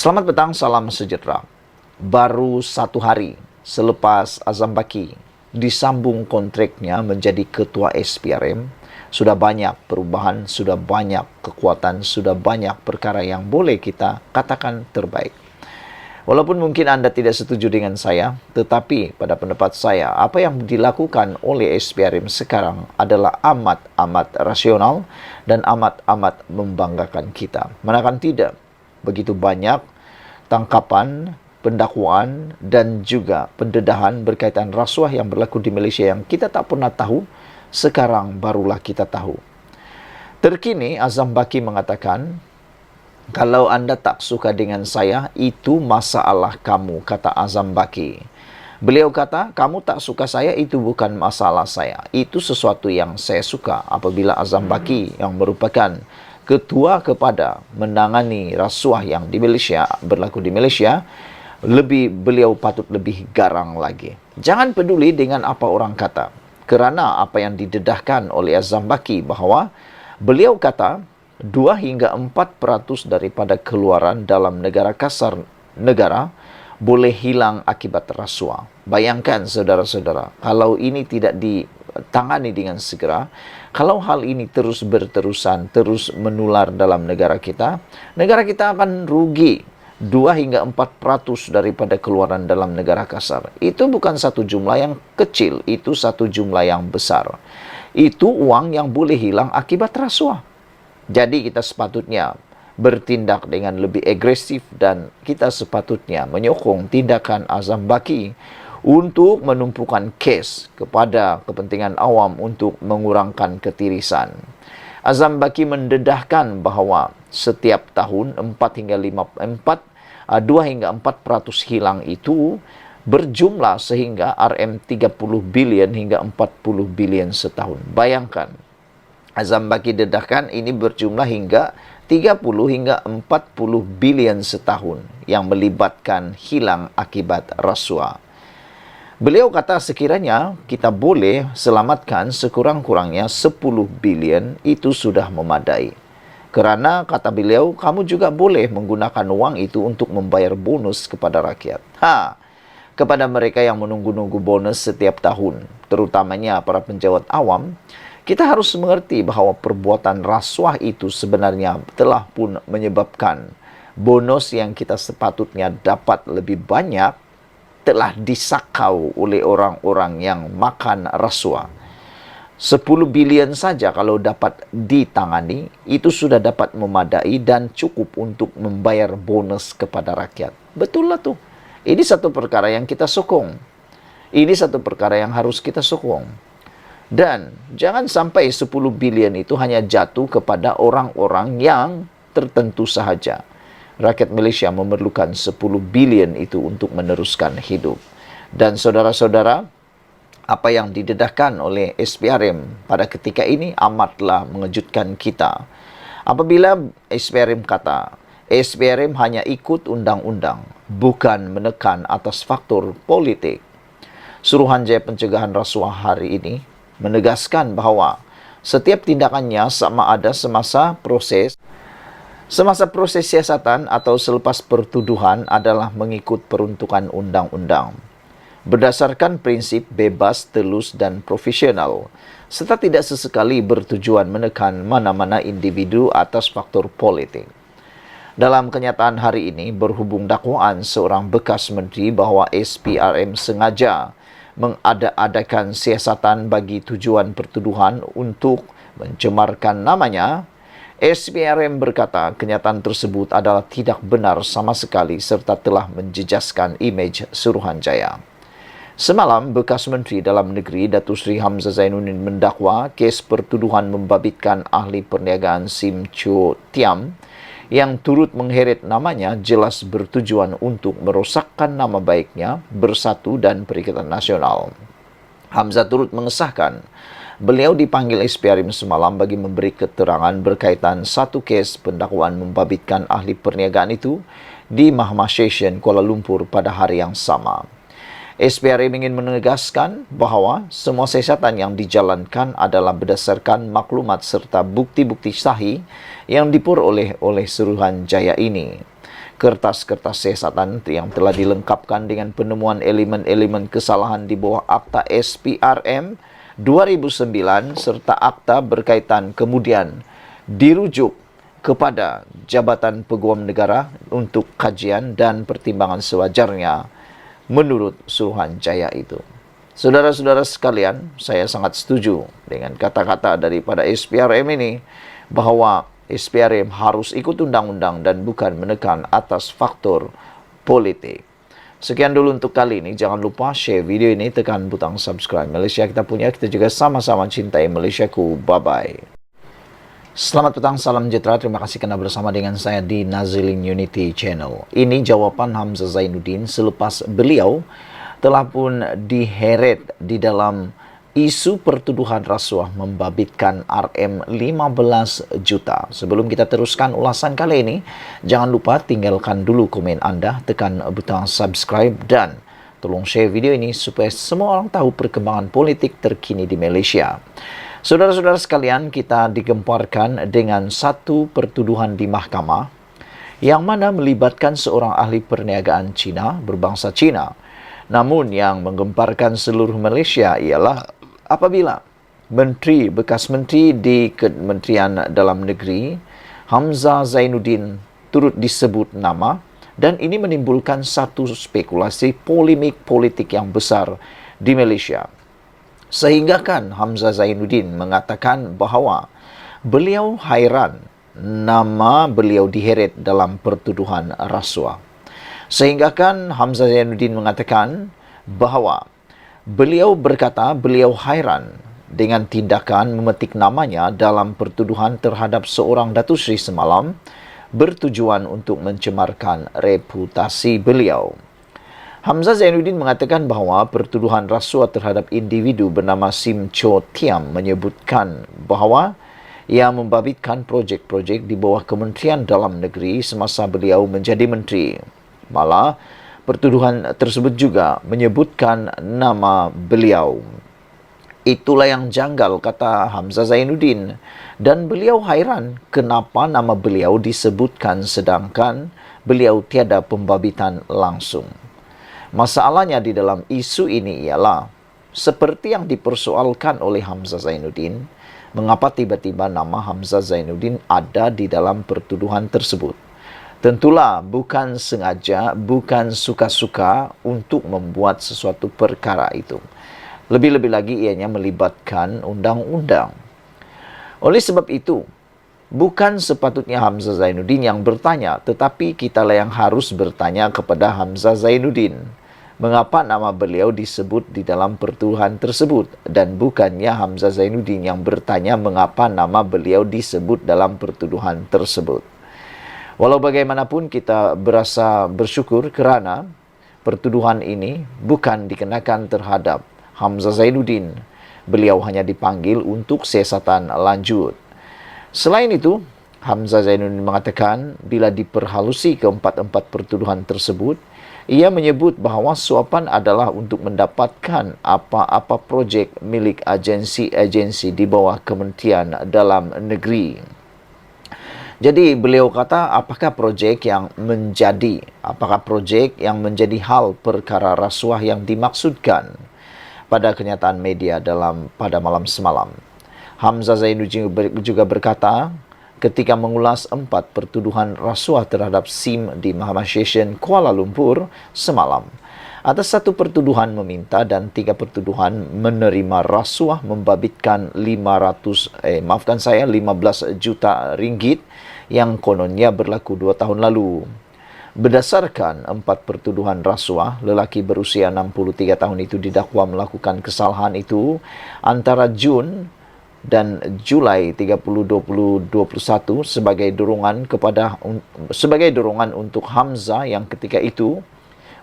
Selamat petang, salam sejahtera. Baru 1 hari selepas Azam Baki disambung kontraknya menjadi ketua SPRM, sudah banyak perubahan, sudah banyak kekuatan, sudah banyak perkara yang boleh kita katakan terbaik. Walaupun mungkin Anda tidak setuju dengan saya, tetapi pada pendapat saya, apa yang dilakukan oleh SPRM sekarang adalah amat-amat rasional dan amat-amat membanggakan kita. Manakala tidak, begitu banyak tangkapan, pendakwaan dan juga pendedahan berkaitan rasuah yang berlaku di Malaysia yang kita tak pernah tahu, sekarang barulah kita tahu. Terkini Azam Baki mengatakan, kalau anda tak suka dengan saya, itu masalah kamu, kata Azam Baki. Beliau kata, kamu tak suka saya, itu bukan masalah saya. Itu sesuatu yang saya suka. Apabila Azam Baki yang merupakan ketua kepada menangani rasuah yang di Malaysia, berlaku di Malaysia, beliau patut lebih garang lagi. Jangan peduli dengan apa orang kata. Kerana apa yang didedahkan oleh Azam Baki bahawa beliau kata 2 hingga 4% daripada keluaran dalam negara kasar negara boleh hilang akibat rasuah. Bayangkan saudara-saudara, kalau ini tidak ditangani dengan segera, kalau hal ini terus berterusan, terus menular dalam negara kita akan rugi 2 hingga 4% daripada keluaran dalam negara kasar. Itu bukan satu jumlah yang kecil, itu satu jumlah yang besar. Itu uang yang boleh hilang akibat rasuah. Jadi kita sepatutnya bertindak dengan lebih agresif dan kita sepatutnya menyokong tindakan Azam Baki untuk menumpukan kes kepada kepentingan awam untuk mengurangkan ketirisan. Azam Baki mendedahkan bahawa setiap tahun 2 hingga 4% hilang itu berjumlah sehingga RM30 bilion hingga 40 bilion setahun. Bayangkan, Azam Baki dedahkan ini berjumlah hingga 30 hingga 40 bilion setahun yang melibatkan hilang akibat rasuah. Beliau kata sekiranya kita boleh selamatkan sekurang-kurangnya 10 bilion, itu sudah memadai. Kerana kata beliau, kamu juga boleh menggunakan uang itu untuk membayar bonus kepada rakyat. Kepada mereka yang menunggu-nunggu bonus setiap tahun, terutamanya para penjawat awam, kita harus mengerti bahawa perbuatan rasuah itu sebenarnya telah pun menyebabkan bonus yang kita sepatutnya dapat lebih banyak telah disakau oleh orang-orang yang makan rasuah. 10 bilion saja kalau dapat ditangani, itu sudah dapat memadai dan cukup untuk membayar bonus kepada rakyat. Betul lah tu. Ini satu perkara yang kita sokong. Ini satu perkara yang harus kita sokong. Dan jangan sampai 10 bilion itu hanya jatuh kepada orang-orang yang tertentu sahaja. Rakyat Malaysia memerlukan 10 bilion itu untuk meneruskan hidup. Dan saudara-saudara, apa yang didedahkan oleh SPRM pada ketika ini amatlah mengejutkan kita. Apabila SPRM kata, SPRM hanya ikut undang-undang, bukan menekan atas faktor politik. Suruhanjaya Pencegahan Rasuah hari ini menegaskan bahawa setiap tindakannya sama ada semasa proses siasatan atau selepas pertuduhan adalah mengikut peruntukan undang-undang. Berdasarkan prinsip bebas, telus dan profesional, serta tidak sesekali bertujuan menekan mana-mana individu atas faktor politik. Dalam kenyataan hari ini, berhubung dakwaan seorang bekas menteri bahawa SPRM sengaja mengada-adakan siasatan bagi tujuan pertuduhan untuk mencemarkan namanya, SPRM berkata kenyataan tersebut adalah tidak benar sama sekali serta telah menjejaskan imej Suruhanjaya. Semalam, bekas Menteri Dalam Negeri Datuk Seri Hamzah Zainuddin mendakwa kes pertuduhan membabitkan ahli perniagaan SIM Choo Tiam yang turut mengheret namanya jelas bertujuan untuk merosakkan nama baiknya, Bersatu dan Perikatan Nasional. Hamzah turut mengesahkan beliau dipanggil SPRM semalam bagi memberi keterangan berkaitan satu kes pendakwaan membabitkan ahli perniagaan itu di Mahkamah Session Kuala Lumpur pada hari yang sama. SPRM ingin menegaskan bahawa semua siasatan yang dijalankan adalah berdasarkan maklumat serta bukti-bukti sahih yang diperoleh oleh Suruhanjaya ini. kertas-kertas siasatan yang telah dilengkapkan dengan penemuan elemen-elemen kesalahan di bawah Akta SPRM 2009 serta akta berkaitan kemudian dirujuk kepada Jabatan Peguam Negara untuk kajian dan pertimbangan sewajarnya menurut Suruhanjaya itu. Saudara-saudara sekalian, saya sangat setuju dengan kata-kata daripada SPRM ini bahwa SPRM harus ikut undang-undang dan bukan menekan atas faktor politik. Sekian dulu untuk kali ini. Jangan lupa share video ini, tekan butang subscribe. Malaysia kita punya, kita juga sama-sama cintai Malaysiaku. Bye-bye. Selamat petang, salam sejahtera. Terima kasih kerana bersama dengan saya di Nazilin Unity Channel. Ini jawapan Hamzah Zainuddin selepas beliau telah pun diheret di dalam isu pertuduhan rasuah membabitkan RM15 juta. Sebelum kita teruskan ulasan kali ini, jangan lupa tinggalkan dulu komen anda, tekan butang subscribe dan tolong share video ini supaya semua orang tahu perkembangan politik terkini di Malaysia. Saudara-saudara sekalian, kita digemparkan dengan satu pertuduhan di mahkamah yang mana melibatkan seorang ahli perniagaan Cina berbangsa Cina. Namun yang menggemparkan seluruh Malaysia ialah apabila bekas menteri di Kementerian Dalam Negeri Hamzah Zainuddin turut disebut nama, dan ini menimbulkan satu spekulasi polemik politik yang besar di Malaysia. Sehingga kan Hamzah Zainuddin mengatakan bahawa beliau hairan nama beliau diheret dalam pertuduhan rasuah. Sehingga kan Hamzah Zainuddin mengatakan bahawa beliau berkata beliau hairan dengan tindakan memetik namanya dalam pertuduhan terhadap seorang Datuk Seri semalam bertujuan untuk mencemarkan reputasi beliau. Hamzah Zainuddin mengatakan bahawa pertuduhan rasuah terhadap individu bernama Sim Cho Tiam menyebutkan bahawa ia membabitkan projek-projek di bawah Kementerian Dalam Negeri semasa beliau menjadi menteri. Malah, pertuduhan tersebut juga menyebutkan nama beliau. Itulah yang janggal, kata Hamzah Zainuddin. Dan beliau hairan kenapa nama beliau disebutkan sedangkan beliau tiada pembabitan langsung. Masalahnya di dalam isu ini ialah, seperti yang dipersoalkan oleh Hamzah Zainuddin, mengapa tiba-tiba nama Hamzah Zainuddin ada di dalam pertuduhan tersebut. Tentulah bukan sengaja, bukan suka-suka untuk membuat sesuatu perkara itu. Lebih-lebih lagi ianya melibatkan undang-undang. Oleh sebab itu, bukan sepatutnya Hamzah Zainuddin yang bertanya, tetapi kitalah yang harus bertanya kepada Hamzah Zainuddin. Mengapa nama beliau disebut di dalam pertuduhan tersebut? Dan bukannya Hamzah Zainuddin yang bertanya mengapa nama beliau disebut dalam pertuduhan tersebut. Walau bagaimanapun kita berasa bersyukur kerana pertuduhan ini bukan dikenakan terhadap Hamzah Zainuddin. Beliau hanya dipanggil untuk siasatan lanjut. Selain itu, Hamzah Zainuddin mengatakan bila diperhalusi keempat-empat pertuduhan tersebut, ia menyebut bahawa suapan adalah untuk mendapatkan apa-apa projek milik agensi-agensi di bawah Kementerian Dalam Negeri. Jadi beliau kata apakah projek yang menjadi hal perkara rasuah yang dimaksudkan pada kenyataan media pada malam semalam. Hamzah Zainuddin juga berkata ketika mengulas 4 pertuduhan rasuah terhadap SIM di Mahkamah Session Kuala Lumpur semalam. Atas 1 pertuduhan meminta dan 3 pertuduhan menerima rasuah membabitkan 15 juta ringgit yang kononnya berlaku 2 tahun lalu. Berdasarkan 4 pertuduhan rasuah, lelaki berusia 63 tahun itu didakwa melakukan kesalahan itu antara Jun dan Julai 30, 2021 sebagai dorongan untuk Hamzah yang ketika itu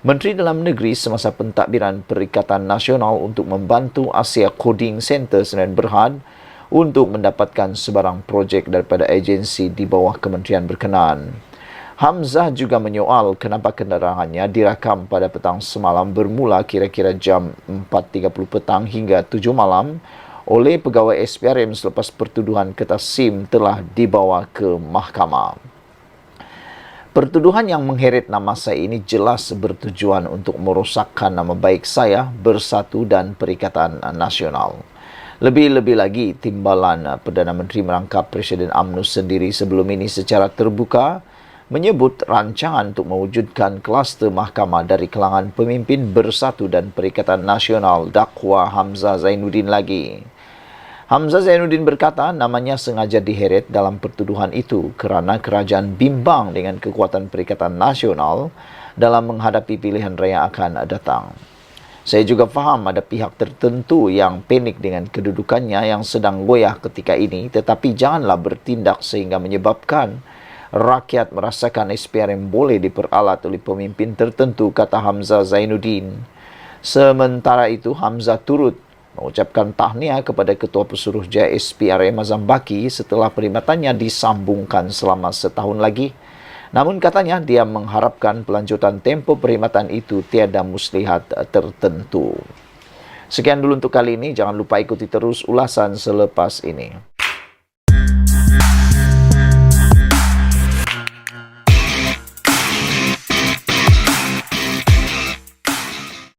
Menteri Dalam Negeri semasa pentadbiran Perikatan Nasional untuk membantu Asia Coding Center Sdn Bhd untuk mendapatkan sebarang projek daripada agensi di bawah kementerian berkenaan. Hamzah juga menyoal kenapa kendaraannya dirakam pada petang semalam bermula kira-kira jam 4.30 petang hingga 7 malam oleh pegawai SPRM selepas pertuduhan kertas SIM telah dibawa ke mahkamah. Pertuduhan yang mengheret nama saya ini jelas bertujuan untuk merosakkan nama baik saya, Bersatu dan Perikatan Nasional. Lebih-lebih lagi, timbalan Perdana Menteri merangkap Presiden UMNO sendiri sebelum ini secara terbuka menyebut rancangan untuk mewujudkan kluster mahkamah dari kalangan pemimpin Bersatu dan Perikatan Nasional dakwa Hamzah Zainuddin lagi. Hamzah Zainuddin berkata namanya sengaja diheret dalam pertuduhan itu kerana kerajaan bimbang dengan kekuatan Perikatan Nasional dalam menghadapi pilihan raya akan datang. Saya juga faham ada pihak tertentu yang panik dengan kedudukannya yang sedang goyah ketika ini, tetapi janganlah bertindak sehingga menyebabkan rakyat merasakan SPRM boleh diperalat oleh pemimpin tertentu, kata Hamzah Zainuddin. Sementara itu, Hamzah turut mengucapkan tahniah kepada Ketua Pesuruhjaya SPRM Azam Baki setelah perkhidmatannya disambungkan selama setahun lagi. Namun katanya dia mengharapkan pelanjutan tempoh perkhidmatan itu tiada muslihat tertentu. Sekian dulu untuk kali ini. Jangan lupa ikuti terus ulasan selepas ini.